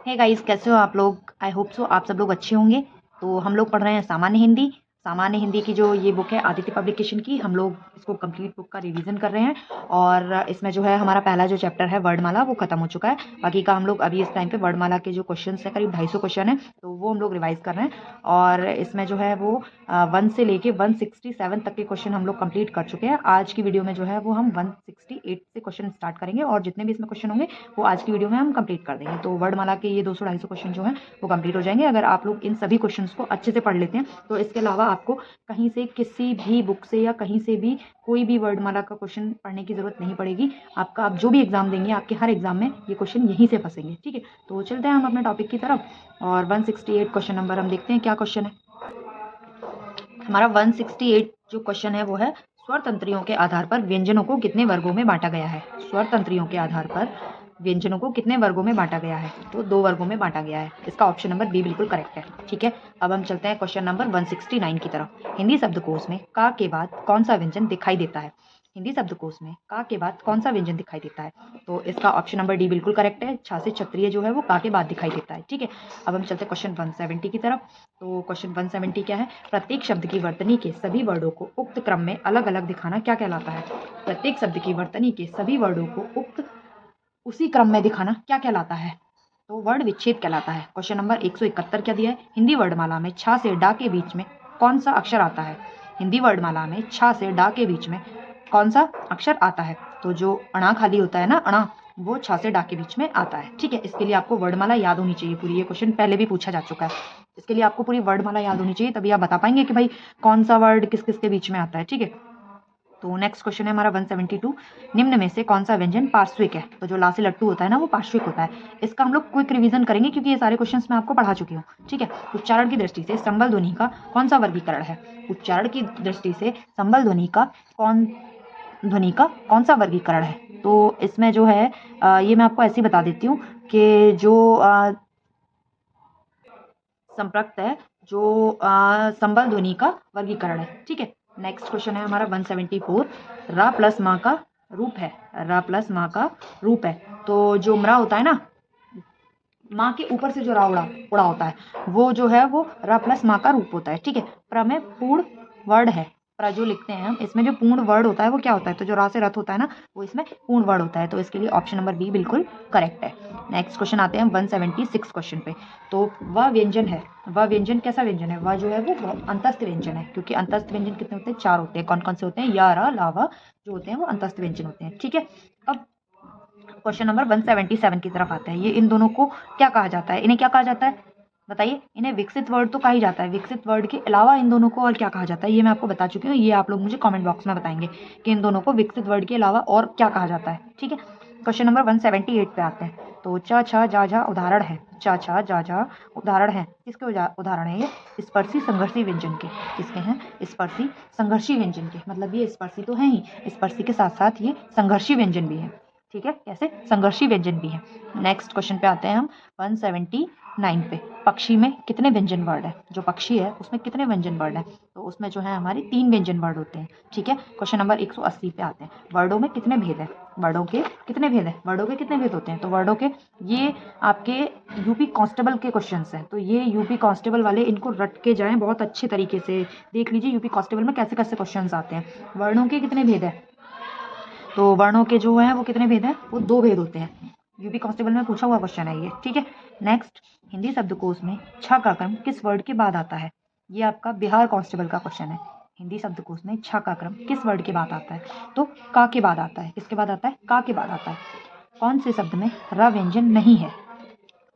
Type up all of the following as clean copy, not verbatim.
Hey guys, कैसे हो आप लोग। आई होप सो आप सब लोग अच्छे होंगे। तो हम लोग पढ़ रहे हैं सामान्य हिंदी। सामान्य हिंदी की जो ये बुक है आदित्य पब्लिकेशन की, हम लोग इसको कंप्लीट बुक का रिवीजन कर रहे हैं। और इसमें जो है हमारा पहला जो चैप्टर है वर्णमाला वो खत्म हो चुका है। बाकी का हम लोग अभी इस टाइम पे वर्णमाला के जो क्वेश्चन है करीब 250 क्वेश्चन है, तो वो हम लोग रिवाइज कर रहे हैं। और इसमें जो है वो 1 से लेके 167 तक के क्वेश्चन हम लोग कंप्लीट कर चुके हैं। आज की वीडियो में जो है वो हम 168 से क्वेश्चन स्टार्ट करेंगे और जितने भी इसमें क्वेश्चन होंगे वो आज की वीडियो में हम कंप्लीट कर देंगे। तो वर्णमाला के ये 200-250 क्वेश्चन जो हैं वो कंप्लीट हो जाएंगे अगर आप लोग इन सभी क्वेश्चंस को अच्छे से पढ़ लेते हैं। तो इसके अलावा आपको कहीं से किसी भी बुक से या कहीं से भी कोई भी वर्णमाला का क्वेश्चन पढ़ने की जरूरत नहीं पड़ेगी। आपका आप जो भी एग्जाम देंगे आपके हर एग्जाम में ये क्वेश्चन यहीं से फंसेंगे। ठीक है, तो चलते हैं हम अपने टॉपिक की तरफ। और 168 क्वेश्चन नंबर हम देखते हैं क्या क्वेश्चन है हमारा। 168 जो क्वेश्चन है वो है स्वर तंत्रियों के आधार पर व्यंजनों को कितने वर्गों में बांटा गया है। स्वर तंत्रियों के आधार पर व्यंजनों को कितने वर्गों में बांटा गया है, तो 2 वर्गों में बांटा गया है। इसका ऑप्शन नंबर बी बिल्कुल करेक्ट है। ठीक है, अब हम चलते हैं क्वेश्चन नंबर 169 की तरफ। हिंदी शब्दकोश में का के बाद कौन सा व्यंजन दिखाई देता है। हिंदी शब्दकोश में का के बाद कौन सा व्यंजन दिखाई देता है, तो इसका ऑप्शन नंबर डी बिल्कुल करेक्ट है। छा से क्षत्रिय जो है वो का के बाद दिखाई देता है। ठीक है, अब हम चलते हैं क्वेश्चन 170 की तरफ। तो क्वेश्चन 170 क्या है, प्रत्येक शब्द की वर्तनी के सभी वर्डों को उक्त क्रम में अलग अलग दिखाना क्या कहलाता है। प्रत्येक शब्द की वर्तनी के सभी वर्डों को उक्त उसी क्रम में दिखाना क्या कहलाता है, तो वर्ण विच्छेद कहलाता है। क्वेश्चन नंबर 171 क्या दिया है, हिंदी वर्णमाला में छा से डा के बीच में कौन सा अक्षर आता है। हिंदी वर्णमाला में छा से डा के बीच में कौन सा अक्षर आता है, तो जो अणा खाली होता है ना, अणा, वो छा से डा के बीच में आता है। ठीक है, इसके लिए आपको वर्णमाला याद होनी चाहिए पूरी। ये क्वेश्चन पहले भी पूछा जा चुका है, इसके लिए आपको पूरी वर्णमाला याद होनी चाहिए, तभी आप बता पाएंगे कि भाई कौन सा वर्ड किस किस के बीच में आता है। ठीक है, तो नेक्स्ट क्वेश्चन है हमारा 172, निम्न में से कौन सा व्यंजन पार्श्विक है। तो जो ला से लट्टू होता है ना वो पार्श्विक होता है। इसका हम लोग क्विक रिवीजन करेंगे क्योंकि ये सारे क्वेश्चंस मैं आपको पढ़ा चुकी हूँ। ठीक है, उच्चारण की दृष्टि से संबल ध्वनि का कौन सा वर्गीकरण है। उच्चारण की दृष्टि से संबल ध्वनि का कौन सा वर्गीकरण है, तो इसमें जो है ये मैं आपको ऐसे ही बता देती हूँ कि जो संप्रक्त है, जो संबल ध्वनि का वर्गीकरण है। ठीक है, नेक्स्ट क्वेश्चन है हमारा 174, रा प्लस माँ का रूप है। रा प्लस माँ का रूप है, तो जो मरा होता है ना, माँ के ऊपर से जो रा उड़ा होता है वो जो है वो रा प्लस माँ का रूप होता है। ठीक है, प्र में पूर्ण वर्ड है। प्र जो लिखते हैं हम, इसमें जो पूर्ण वर्ड होता है वो क्या होता है, तो जो रा से रथ होता है ना वो इसमें पूर्ण वर्ड होता है। तो इसके लिए ऑप्शन नंबर बी बिल्कुल करेक्ट है। नेक्स्ट क्वेश्चन आते हैं हम 176 क्वेश्चन पे। तो वह व्यंजन है, वह व्यंजन कैसा व्यंजन है, वह जो है वो अंतस्थ व्यंजन है, क्योंकि अंतस्थ व्यंजन कितने होते हैं, 4 होते हैं। कौन कौन से होते हैं, या, रा, लावा जो होते हैं वो अंतस्थ व्यंजन होते हैं। ठीक है, अब क्वेश्चन नंबर 177 की तरफ आते हैं। ये इन दोनों को क्या कहा जाता है, इन्हें क्या कहा जाता है बताइए। इन्हें विकसित वर्ड तो कहा ही जाता है, विकसित वर्ड के अलावा इन दोनों को और क्या कहा जाता है ये मैं आपको बता चुकी हूँ। ये आप लोग मुझे कमेंट बॉक्स में बताएंगे कि इन दोनों को विकसित वर्ड के अलावा और क्या कहा जाता है। ठीक है, क्वेश्चन नंबर 178 पे आते हैं। तो च छ जा झा उदाहरण है, च छ जा झा उदाहरण है, किसके उदाहरण है ये, स्पर्शी संघर्षी व्यंजन के। किसके हैं, स्पर्शी संघर्षी व्यंजन के, मतलब ये स्पर्शी तो है ही, स्पर्शी के साथ साथ ये संघर्षी व्यंजन भी है। ठीक है, कैसे, संघर्षी व्यंजन भी है। नेक्स्ट क्वेश्चन पे आते हैं हम 179 पे। पक्षी में कितने व्यंजन वर्ड है, जो पक्षी है उसमें कितने व्यंजन वर्ड है, तो उसमें जो है हमारे 3 व्यंजन वर्ड होते हैं। ठीक है, क्वेश्चन नंबर 180 पे आते हैं। वर्डों में कितने भेद है, वर्डों के कितने भेद है, वर्डों के कितने भेद होते हैं, तो वर्डों के, ये आपके यूपी कांस्टेबल के क्वेश्चंस हैं, तो ये यूपी कांस्टेबल वाले इनको रट के जाएं बहुत अच्छे तरीके से। देख लीजिए यूपी कांस्टेबल में कैसे कैसे क्वेश्चंस आते हैं। वर्णों के कितने भेद है, तो वर्णों के जो है वो कितने भेद हैं, वो 2 भेद होते हैं। यूपी कांस्टेबल में पूछा हुआ क्वेश्चन है ये। ठीक है, नेक्स्ट, हिंदी शब्दकोश में छ का क्रम किस वर्ड के बाद आता है। ये आपका बिहार कांस्टेबल का क्वेश्चन है। हिंदी शब्दकोश में छ का क्रम किस वर्ड के बाद आता है, तो का के बाद आता है। किसके बाद आता है, का के बाद आता है। कौन से शब्द में र व्यंजन नहीं है,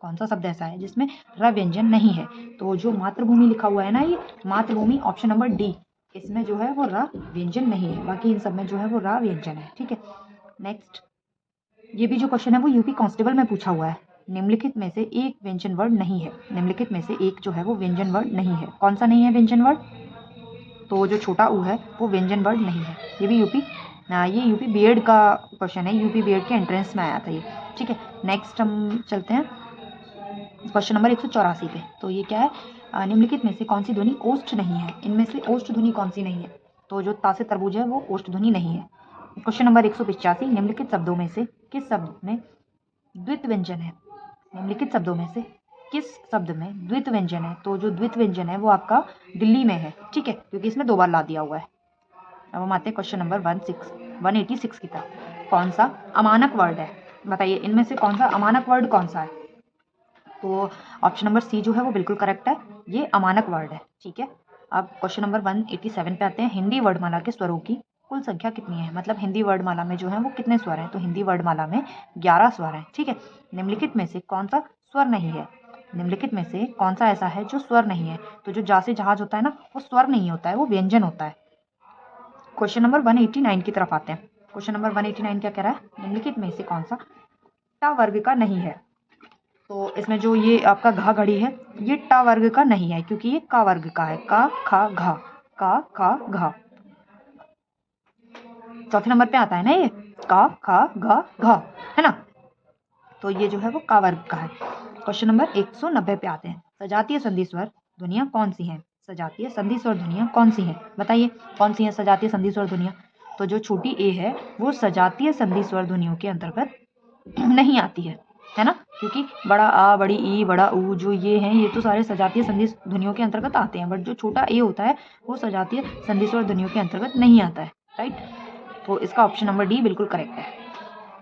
कौन सा शब्द ऐसा है जिसमें र व्यंजन नहीं है, तो जो मातृभूमि लिखा हुआ है ना, ये मातृभूमि, ऑप्शन नंबर डी, इसमें जो है वो र व्यंजन नहीं है, बाकी इन सब में जो है वो रा व्यंजन है। ठीक है, नेक्स्ट, ये भी जो क्वेश्चन है वो यूपी कांस्टेबल में पूछा हुआ है। निम्नलिखित में से एक व्यंजन वर्ड नहीं है, निम्नलिखित में से एक जो है वो व्यंजन वर्ड नहीं है। कौन सा नहीं है व्यंजन वर्ड, तो जो छोटा ऊ है वो व्यंजन वर्ड नहीं है। ये भी ये यूपी बीएड का क्वेश्चन है, यूपी बीएड के एंट्रेंस में आया था ये। ठीक है, नेक्स्ट हम चलते हैं क्वेश्चन नंबर 184 पे। तो ये क्या है, निम्नलिखित में से कौन सी ध्वनि ओष्ठ नहीं है, इनमें से ओष्ठ ध्वनि कौन सी नहीं है, तो जो ता से तरबूज है वो ओष्ठ ध्वनि नहीं है। क्वेश्चन नंबर 185, निम्नलिखित शब्दों में से किस शब्द में द्वित व्यंजन है, निम्नलिखित शब्दों में से किस शब्द में द्वित व्यंजन है? तो जो द्वित व्यंजन है वो आपका दिल्ली में है, ठीक है, क्योंकि इसमें 2 बार ला दिया हुआ है। अब हम आते हैं क्वेश्चन नंबर 186 की तरफ। कौन सा अमानक वर्ड है? बताइए इनमें से कौन सा अमानक वर्ड कौन सा है? तो ऑप्शन नंबर सी जो है वो बिल्कुल करेक्ट है, ये अमानक वर्ड है, ठीक है। अब क्वेश्चन नंबर 187 पे आते हैं। हिंदी वर्णमाला के स्वरों की कुल संख्या कितनी है? मतलब हिंदी वर्णमाला में जो है वो कितने स्वर हैं? तो हिंदी वर्णमाला में 11 स्वर हैं, ठीक है। निम्नलिखित में से कौन सा स्वर नहीं है? निम्नलिखित में से कौन सा ऐसा है जो स्वर नहीं है? तो जो जा से जहाज होता है ना, वो स्वर नहीं होता है, वो व्यंजन होता है। क्वेश्चन नंबर 189 की तरफ आते हैं। क्वेश्चन नंबर 189 क्या कह रहा है? निम्नलिखित में से कौन सा टा वर्ग का नहीं है? तो इसमें जो ये आपका घा घड़ी है, ये टा वर्ग का नहीं है, क्योंकि ये का वर्ग का है। का खा घा, का खा घा। चौथे नंबर पे आता है ना ये, का खा घा घा, है ना। तो ये जो है वो का वर्ग का है। क्वेश्चन नंबर 190 पे आते हैं। सजातीय संधि स्वर ध्वनियाँ कौन सी हैं? सजातीय संधि स्वर ध्वनियाँ कौन सी हैं? बताइए कौन सी हैं सजातीय संधि स्वर ध्वनियाँ? तो जो छोटी ए है वो सजातीय संधि स्वर ध्वनियों के अंतर्गत नहीं आती है ना, क्योंकि बड़ा आ, बड़ी ई, बड़ा ऊ, जो ये हैं ये तो सारे सजातीय संधि ध्वनियों के अंतर्गत आते हैं, बट जो छोटा ए होता है वो सजातीय संधि स्वर ध्वनियों के अंतर्गत नहीं आता है, राइट। तो इसका ऑप्शन नंबर डी बिल्कुल करेक्ट है।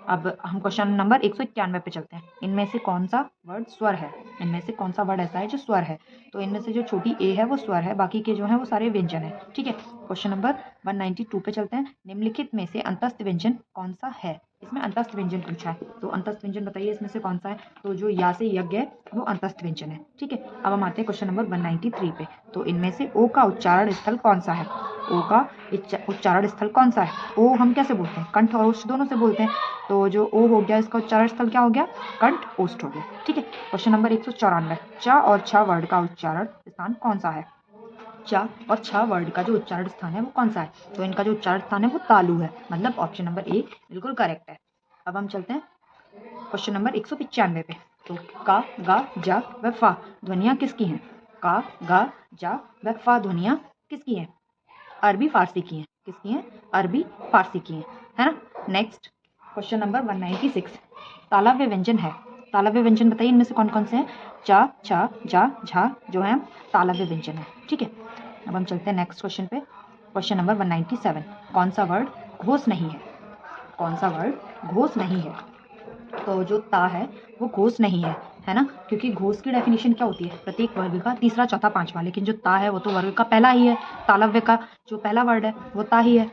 अब हम क्वेश्चन नंबर 191 पे चलते हैं। इनमें से कौन सा वर्ड स्वर है? इनमें से कौन सा वर्ड ऐसा है जो स्वर है? तो इनमें से जो छोटी ए है वो स्वर है, बाकी के जो है वो सारे व्यंजन है, ठीक है। क्वेश्चन नंबर 192 पे चलते हैं। निम्नलिखित में से अंतस्थ व्यंजन कौन सा है? इसमें अंतस्थ व्यंजन पूछा है, तो अंतस्थ व्यंजन बताइए इसमें से कौन सा है? तो जो या से यज्ञ है वो अंतस्थ व्यंजन है, ठीक है। अब हम आते हैं क्वेश्चन नंबर 193 पे। तो इनमें से ओ का उच्चारण स्थल कौन सा है? ओ का उच्चारण स्थल कौन सा है? ओ हम कैसे बोलते हैं? कंठ और ओष्ठ दोनों से बोलते हैं, तो जो ओ हो गया इसका उच्चारण स्थल क्या हो गया? कंठ ओष्ठ हो गया, ठीक है। Question number 194। चा और छा वर्ड का उच्चारण स्थान कौन सा है? चा और छा वर्ड का जो उच्चारण स्थान है वो कौन सा है? तो इनका जो उच्चारण स्थान है वो तालु है, मतलब ऑप्शन नंबर ए बिल्कुल करेक्ट है। अब हम चलते हैं क्वेश्चन नंबर 195 पे। तो का, गा, जा व फा ध्वनियाँ किसकी हैं? का, गा, जा व फा ध्वनियाँ किसकी हैं? अरबी फारसी की हैं। किसकी हैं? अरबी फारसी की हैं, है ना। Next question number 196। तालव्य व्यंजन है। तालव्य व्यंजन बताइए इनमें से कौन कौन से हैं? चा, छा, जा, झा जो है तालव्य व्यंजन है, ठीक है। अब हम चलते हैं नेक्स्ट क्वेश्चन पे। Question number 197। कौन सा वर्ड घोष नहीं है? कौन सा वर्ड घोष नहीं है? तो जो ता है वो घोष नहीं है ना, क्योंकि घोष की डेफिनेशन क्या होती है? प्रत्येक वर्ग का तीसरा, चौथा, पांचवा, लेकिन जो ता है वो तो वर्ग का पहला ही है। तालव्य का जो पहला वर्ड है वो ता ही है।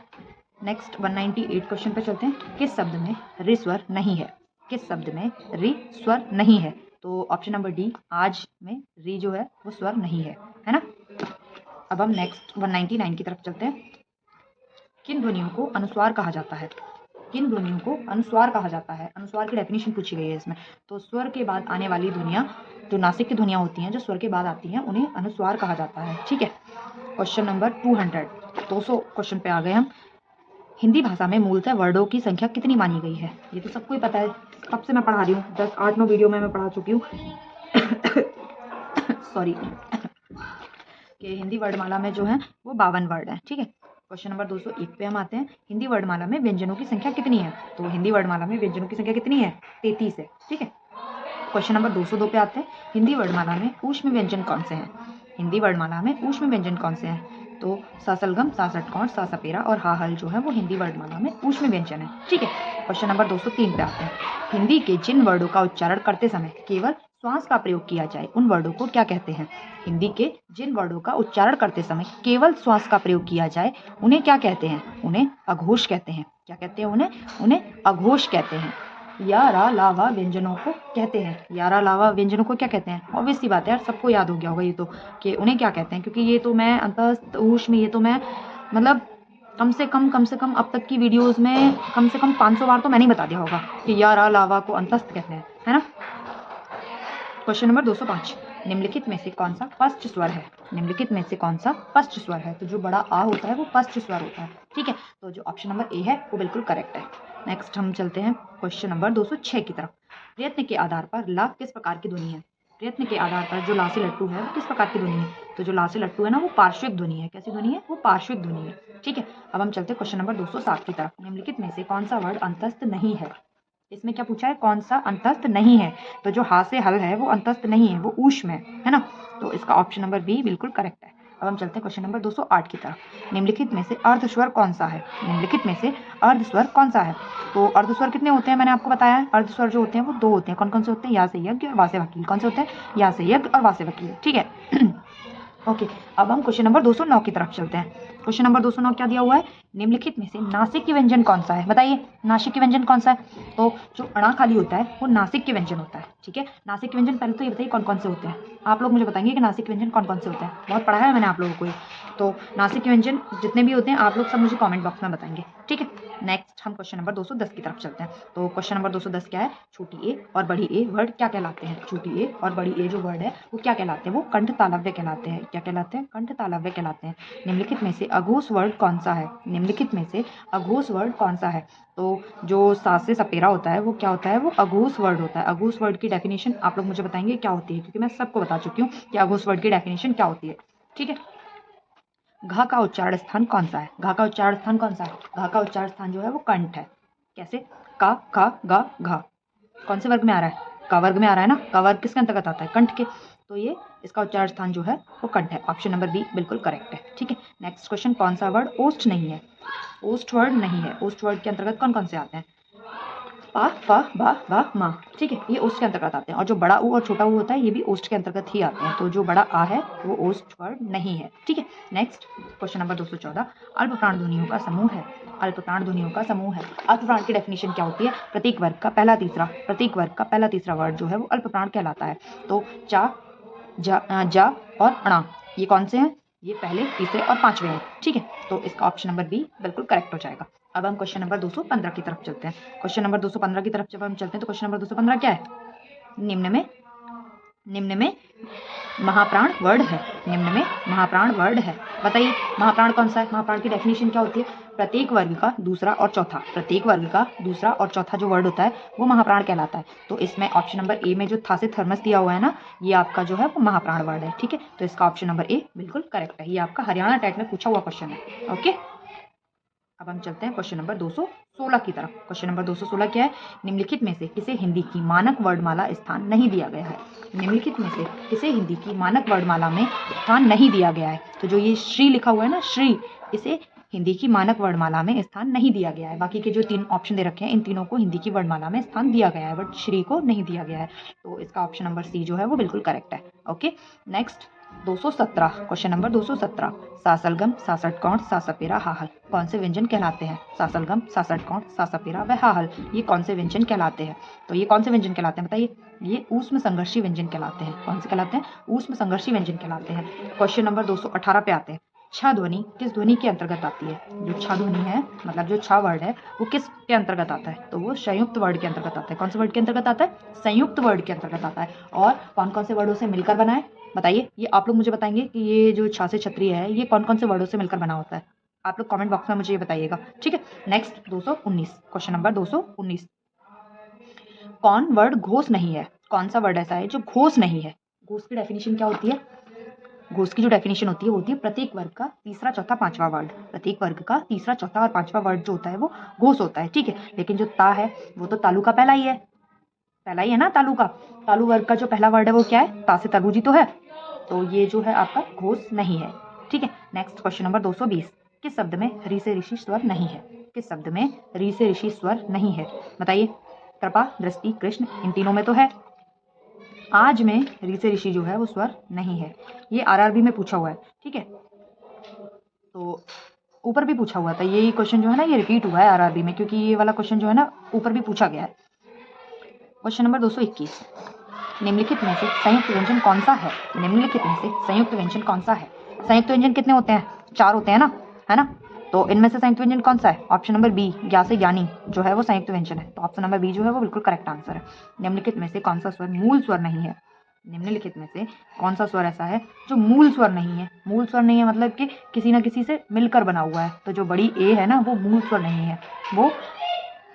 नेक्स्ट 198 क्वेश्चन पे चलते हैं। किस शब्द में रि स्वर नहीं है? किस शब्द में रि स्वर नहीं है? तो ऑप्शन नंबर डी, आज में रि जो है वो स्वर नहीं है ना। अब हम नेक्स्ट 199 की तरफ चलते हैं। किन ध्वनियों को अनुस्वार कहा जाता है? किन ध्वनियों को अनुस्वार कहा जाता है? अनुस्वार की डेफिनेशन पूछी गई है इसमें। तो स्वर के बाद आने वाली ध्वनियाँ, जो नासिक की ध्वनियाँ होती हैं, जो स्वर के बाद आती हैं, उन्हें अनुस्वार कहा जाता है, ठीक है। क्वेश्चन नंबर 200 क्वेश्चन पे आ गए हम। हिंदी भाषा में मूलतः वर्डों की संख्या कितनी मानी गई है? ये तो सबको ही पता है, कब से मैं पढ़ा रही हूँ, 10, 8, 9 वीडियो में मैं पढ़ा चुकी हूँ सॉरी कि हिंदी वर्णमाला में जो है वो 52 वर्ड है, ठीक है। क्वेश्चन नंबर 201 पे हम आते हैं। हिंदी वर्णमाला में व्यंजनों की संख्या कितनी है? तो हिंदी वर्णमाला में व्यंजनों की संख्या कितनी है? 33 है, ठीक है। क्वेश्चन नंबर 202 पे आते हैं। हिंदी वर्णमाला में ऊष्म व्यंजन कौन से हैं? हिंदी वर्णमाला में ऊष्म व्यंजन कौन से हैं? तो सा सलगम, सा षटकोण, सा सपेरा और हा हल जो है वो हिंदी वर्णमाला में ऊष्म व्यंजन है, ठीक है। क्वेश्चन नंबर 203 पे आते हैं। हिंदी के जिन वर्डों का उच्चारण करते समय केवल श्वास का प्रयोग किया जाए उन वर्डों को क्या कहते हैं? हिंदी के जिन वर्डों का उच्चारण करते समय केवल श्वास का प्रयोग किया जाए उन्हें क्या कहते हैं? उन्हें अघोष कहते हैं। क्या कहते हैं उन्हें? उन्हें अघोष कहते हैं। या रा लावा व्यंजनों को कहते हैं। या रा लावा व्यंजनों को क्या कहते हैं? ऑब्वियस सी बात है यार, सबको याद हो गया होगा ये तो, कि उन्हें क्या कहते हैं, क्योंकि ये तो मैं अंतस्थ ऊष्म, ये तो मैं मतलब कम से कम अब तक की वीडियोस में कम से कम 500 बार तो मैंने ही बता दिया होगा कि या रा लावा को अंतस्थ कहते हैं, है ना। Question number 205। निम्नलिखित में से कौन सा पश्च स्वर है? निम्नलिखित में से कौन सा पश्च स्वर है? तो जो बड़ा आ होता है वो पश्च स्वर होता है, ठीक है। तो जो ऑप्शन नंबर ए है वो बिल्कुल करेक्ट है। नेक्स्ट हम चलते हैं क्वेश्चन नंबर 206 की तरफ। प्रयत्न के आधार पर ला किस प्रकार की ध्वनि है? प्रयत्न के आधार पर जो ला से लट्टू है वो किस प्रकार की ध्वनि है? तो जो ला से लट्टू है ना वो पार्श्विक ध्वनि है। कैसी ध्वनि है? वो पार्श्विक ध्वनि है, ठीक है। अब हम चलते हैं क्वेश्चन नंबर 207 की तरफ। निम्नलिखित में से कौन सा वर्ड अंतस्थ नहीं है? इसमें क्या पूछा है, कौन सा अंतस्थ नहीं है, तो जो हा से हल है वो अंतस्थ नहीं है, वो ऊष्म है ना। तो इसका ऑप्शन नंबर बी बिल्कुल करेक्ट है। अब हम चलते हैं क्वेश्चन नंबर 208 की तरफ। निम्नलिखित में से अर्धस्वर कौन सा है, निम्नलिखित में से अर्धस्वर कौन सा है। तो अर्धस्वर कितने होते हैं, मैंने आपको बताया है। अर्धस्वर जो होते हैं वो 2 होते हैं। कौन कौन से होते हैं, या से यज्ञ और वा से वकील। कौन से होते हैं, या से यज्ञ और वा से वकील, ठीक है। ओके, अब हम क्वेश्चन नंबर 209 की तरफ चलते हैं। क्वेश्चन नंबर 209 क्या दिया हुआ है, निम्नलिखित में से नासिक की व्यंजन कौन सा है, बताइए नासिक की व्यंजन कौन सा है। तो जो अणा खाली होता है वो नासिक के व्यंजन होता है, ठीक है। नासिक के व्यंजन पहले तो ये बताइए कौन कौन से होते हैं, आप लोग मुझे बताएंगे कि नासिक के व्यंजन कौन कौन से होते हैं। बहुत पढ़ाया है मैंने आप लोगों को ये। तो नासिक के व्यंजन जितने भी होते हैं आप लोग सब मुझे कॉमेंट बॉक्स में बताएंगे, ठीक है। नेक्स्ट हम क्वेश्चन नंबर 210 की तरफ चलते हैं। तो क्वेश्चन नंबर 210 क्या है, छोटी ए और बड़ी ए वर्ड क्या कहलाते हैं। छोटी ए और बड़ी ए जो वर्ड है वो क्या कहलाते हैं, वो कंठ तालव्य कहलाते हैं। क्या कहलाते हैं, कंठ तालव्य कहलाते हैं। निम्नलिखित में से अघोष वर्ड कौन सा है, निम्नलिखित में से अघोष वर्ड कौन सा है। तो जो सा से सपेरा होता है वो क्या होता है, वो अघोष वर्ड होता है। अघोष वर्ड की डेफिनेशन आप लोग मुझे बताएंगे क्या होती है, क्योंकि मैं सबको बता चुकी हूँ कि अघोष वर्ड की डेफिनेशन क्या होती है, ठीक है। घ का उच्चारण स्थान कौन सा है, घ का उच्चारण स्थान कौन सा है। घ का उच्चारण स्थान जो है वो कंठ है। कैसे, का खा गा घा, कौन से वर्ग में आ रहा है, क वर्ग में आ रहा है ना। क वर्ग किसके अंतर्गत आता है, कंठ के। तो ये इसका उच्चारण स्थान जो है वो कंठ है। ऑप्शन नंबर बी बिल्कुल करेक्ट है, ठीक है। नेक्स्ट क्वेश्चन, कौन सा वर्ड ओष्ठ नहीं है। ओष्ठ वर्ड नहीं है। ओष्ठ वर्ड के अंतर्गत कौन कौन से आते हैं, पा फा बा वा मा, ठीक है, ये ओष्ठ के अंतर्गत आते हैं। और जो बड़ा ऊ और छोटा ऊ होता है ये भी ओष्ठ के अंतर्गत ही आते हैं। तो जो बड़ा आ है वो ओष्ठ वर्ड नहीं है, ठीक है। नेक्स्ट क्वेश्चन नंबर 214, अल्प प्राण ध्वनियों का समूह है। अल्प प्राण ध्वनियों का समूह है। अल्प प्राण की डेफिनेशन क्या होती है, प्रत्येक वर्ग का पहला तीसरा, प्रत्येक वर्ग का पहला तीसरा वर्ड जो है वो अल्प प्राण कहलाता है। तो चा जा और अणा ये कौन से हैं, ये पहले तीसरे और पांचवें हैं, ठीक है। तो इसका ऑप्शन नंबर बी बिल्कुल करेक्ट हो जाएगा। अब हम क्वेश्चन नंबर 215 की तरफ चलते हैं। क्वेश्चन नंबर 215 की तरफ जब हम चलते हैं तो क्वेश्चन नंबर 215 क्या है, निम्न में महाप्राण वर्ड है। निम्न में महाप्राण वर्ड है, बताइए महाप्राण कौन सा है। महाप्राण की डेफिनेशन क्या होती है, प्रत्येक वर्ग का दूसरा और चौथा, प्रत्येक वर्ग का दूसरा और चौथा जो वर्ड होता है वो महाप्राण कहलाता है। तो इसमें ऑप्शन नंबर ए में जो था से थर्मस दिया हुआ है ना, ये आपका जो है वो महाप्राण वर्ड है, ठीक है। तो इसका ऑप्शन नंबर ए बिल्कुल करेक्ट है। ये आपका हरियाणा टेट में पूछा हुआ क्वेश्चन है, ओके। अब हम चलते हैं क्वेश्चन नंबर 216 की तरफ। क्वेश्चन नंबर 216 क्या है, निम्नलिखित में से किसे हिंदी की मानक वर्णमाला स्थान नहीं दिया गया है। निम्नलिखित में से किसे हिंदी की मानक वर्णमाला में स्थान नहीं दिया गया है। तो जो ये श्री लिखा हुआ है ना, श्री, इसे हिंदी की मानक वर्णमाला में स्थान नहीं दिया गया है। बाकी के जो 3 ऑप्शन दे रखे हैं इन तीनों को हिंदी की वर्णमाला में स्थान दिया गया है, बट श्री को नहीं दिया गया है। तो इसका ऑप्शन नंबर सी जो है वो बिल्कुल करेक्ट है, ओके। नेक्स्ट 217, क्वेश्चन नंबर 217, सासलगम सासठ कौण सासपेरा हाहल कौन से व्यंजन कहलाते हैं। सासलगम सासठ कौण सासपेरा व हाहल ये कौन से व्यंजन कहलाते हैं। तो ये कौन से व्यंजन कहलाते हैं, बताइए। ये ऊष्म संघर्षी व्यंजन कहलाते हैं। कौन से कहलाते हैं, ऊष्म संघर्षी व्यंजन कहलाते हैं। क्वेश्चन नंबर 218 पे आते हैं। छ ध्वनि किस ध्वनि के अंतर्गत आती है। जो छ ध्वनि है, मतलब जो छ वर्ड है वो किस के अंतर्गत आता है, तो वो संयुक्त वर्ड के अंतर्गत आता है। कौन से वर्ड के अंतर्गत आता है, संयुक्त वर्ड के अंतर्गत आता है। और कौन कौन से वर्डों से मिलकर बना है, बताइए। ये आप लोग मुझे बताएंगे कि ये जो छा से क्षत्रिय है ये कौन कौन से वर्डों से मिलकर बना होता है। आप लोग कमेंट बॉक्स में मुझे ये बताइएगा, ठीक है। नेक्स्ट 219, क्वेश्चन नंबर 219, कौन वर्ड घोष नहीं है। कौन सा वर्ड ऐसा है जो घोष नहीं है। घोष की डेफिनेशन क्या होती है, घोष की जो डेफिनेशन होती है वो होती है प्रत्येक वर्ग का तीसरा चौथा पांचवा वर्ड। प्रत्येक वर्ग का तीसरा चौथा और पांचवा वर्ड जो होता है वो घोष होता है, ठीक है। लेकिन जो ता है वो तो तालु का पहला ही है, पहला ही है ना तालु का। तालु वर्ग का जो पहला वर्ड है वो क्या है, ता से तरबूजी तो है। तो ये जो है आपका घोष नहीं है, ठीक है। नेक्स्ट क्वेश्चन नंबर 220, किस शब्द में री से ऋषि स्वर नहीं है। किस शब्द में री से ऋषि स्वर नहीं है, बताइए। कृपा, दृष्टि, कृष्ण, इन तीनों में तो है। आज में री से ऋषि जो है वो स्वर नहीं है। ये आरआरबी में पूछा हुआ है, ठीक है। तो ऊपर भी पूछा हुआ था ये क्वेश्चन जो है ना, ये रिपीट हुआ है आरआरबी में, क्योंकि ये वाला क्वेश्चन जो है ना ऊपर भी पूछा गया है। क्वेश्चन नंबर 221, निम्नलिखित में से संयुक्त व्यंजन कौन सा है। निम्नलिखित में से संयुक्त व्यंजन कौन सा है। संयुक्त व्यंजन कितने होते हैं, 4 होते हैं ना, है ना। तो इनमें से संयुक्त व्यंजन कौन सा है, ऑप्शन नंबर बी ज्ञा से ज्ञानी जो है वो संयुक्त व्यंजन है। तो ऑप्शन नंबर बी जो है वो बिल्कुल करेक्ट आंसर है। निम्नलिखित में से कौन सा स्वर मूल स्वर नहीं है। निम्नलिखित में से कौन सा स्वर ऐसा है जो मूल स्वर नहीं है। मूल स्वर नहीं है मतलब कि किसी ना किसी से मिलकर बना हुआ है। तो जो बड़ी ए है ना वो मूल स्वर नहीं है, वो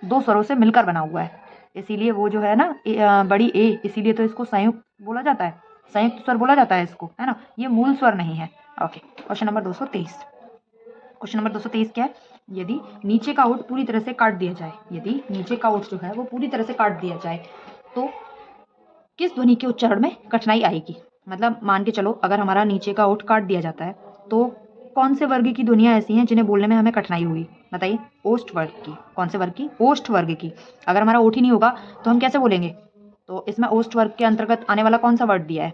2 स्वरों से मिलकर बना हुआ है, इसीलिए वो जो है ना बड़ी ए, इसीलिए तो इसको संयुक्त बोला जाता है, संयुक्त स्वर बोला जाता है इसको, है ना। ये मूल स्वर नहीं है, okay. Question number 223, question number 223 क्या है, यदि नीचे का ओठ पूरी तरह से काट दिया जाए, यदि नीचे का ओठ जो है वो पूरी तरह से काट दिया जाए तो किस ध्वनि के उच्चारण में कठिनाई आएगी। मतलब मान के चलो अगर हमारा नीचे का ओठ काट दिया जाता है तो कौन से वर्ग की ध्वनियाँ ऐसी हैं जिन्हें बोलने में हमें कठिनाई हुई, बताइए। ओष्ठ वर्ग की। कौन से वर्ग की? ओष्ठ वर्ग की। अगर हमारा ओठ ही नहीं होगा तो हम कैसे बोलेंगे? तो इसमें ओष्ठ वर्ग के अंतर्गत आने वाला कौन सा वर्ड दिया है?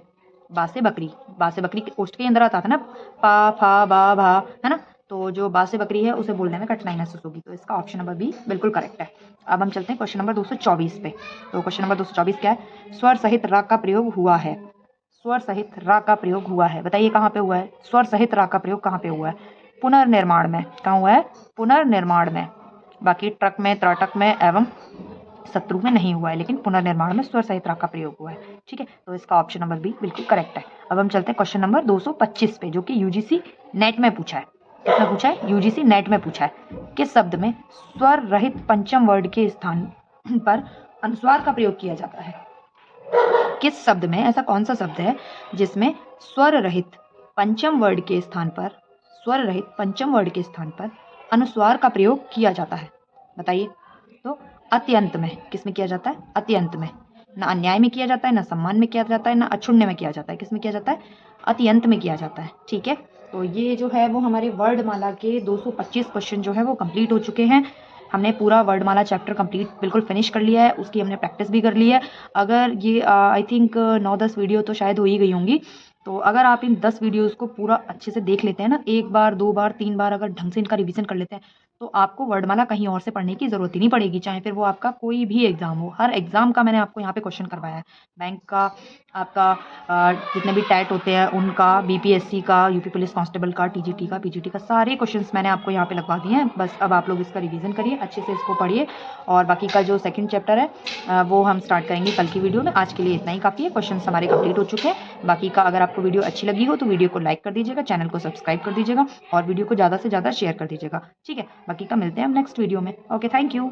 बासे बकरी। बासे बकरी ओष्ठ के अंदर आता था ना, पा फा बा भा, है ना। तो जो बासे बकरी है उसे बोलने में कठिनाई महसूस होगी, तो इसका ऑप्शन नंबर बी बिल्कुल करेक्ट है। अब हम चलते हैं क्वेश्चन नंबर 224 पे। तो क्वेश्चन नंबर 224 क्या है? स्वर सहित राग का प्रयोग हुआ है। स्वर सहित राग का प्रयोग हुआ है, बताइए कहाँ पे हुआ है? स्वर सहित राग का प्रयोग कहाँ पे हुआ है? पुनर्निर्माण में। कहाँ हुआ है? पुनर्निर्माण में। बाकी ट्रक में, त्राटक में एवं शत्रु में नहीं हुआ है, लेकिन पुनर्निर्माण में स्वर सहित राग का प्रयोग हुआ है। ठीक है, तो इसका ऑप्शन नंबर बी बिल्कुल करेक्ट है। अब हम चलते हैं क्वेश्चन नंबर 225 पे, जो कि यूजीसी नेट में पूछा है। किसमें पूछा है? यूजीसी नेट में पूछा है। किस शब्द में स्वर रहित पंचम वर्ड के स्थान पर अनुस्वार का प्रयोग किया जाता है? किस शब्द में, ऐसा कौन सा शब्द है जिसमें स्वर रहित पंचम वर्ड के स्थान पर, स्वर रहित पंचम वर्ड के स्थान पर अनुस्वार का प्रयोग किया जाता है, बताइए। तो अत्यंत में। किस में किया जाता है? अत्यंत में। ना अन्याय में किया जाता है, ना सम्मान में किया जाता है, ना अक्षुण्य में किया जाता है। किस में किया जाता है? अत्यंत में किया जाता है। ठीक है, तो ये जो है वो हमारे वर्डमाला के 225 क्वेश्चन जो है वो कंप्लीट हो चुके हैं। हमने पूरा वर्डमाला चैप्टर कंप्लीट बिल्कुल फिनिश कर लिया है, उसकी हमने प्रैक्टिस भी कर ली है। अगर ये आई थिंक 9-10 वीडियो तो शायद हो ही गई होंगी। तो अगर आप इन 10 वीडियोस को पूरा अच्छे से देख लेते हैं ना, एक बार, 2 बार, 3 बार अगर ढंग से इनका रिवीजन कर लेते हैं, तो आपको वर्डमाला कहीं और से पढ़ने की ज़रूरत ही नहीं पड़ेगी, चाहे फिर वो आपका कोई भी एग्ज़ाम हो। हर एग्ज़ाम का मैंने आपको यहाँ पे क्वेश्चन करवाया है। बैंक का, आपका जितने भी टैट होते हैं उनका, बीपीएससी का, यूपी पुलिस कांस्टेबल का, टीजीटी का, पीजीटी का, सारे क्वेश्चंस मैंने आपको यहाँ पे लगवा दिए हैं। बस अब आप लोग इसका रिवीजन करिए, अच्छे से इसको पढ़िए, और बाकी का जो सेकंड चैप्टर है वो हम स्टार्ट करेंगे कल की वीडियो में। आज के लिए इतना ही काफ़ी है, क्वेश्चन हमारे कंप्लीट हो चुके हैं। बाकी का अगर आपको वीडियो अच्छी लगी हो तो वीडियो को लाइक कर दीजिएगा, चैनल को सब्सक्राइब कर दीजिएगा, और वीडियो को ज़्यादा से ज़्यादा शेयर कर दीजिएगा। ठीक है, बाकी का मिलते हैं हम नेक्स्ट वीडियो में। Okay, thank you.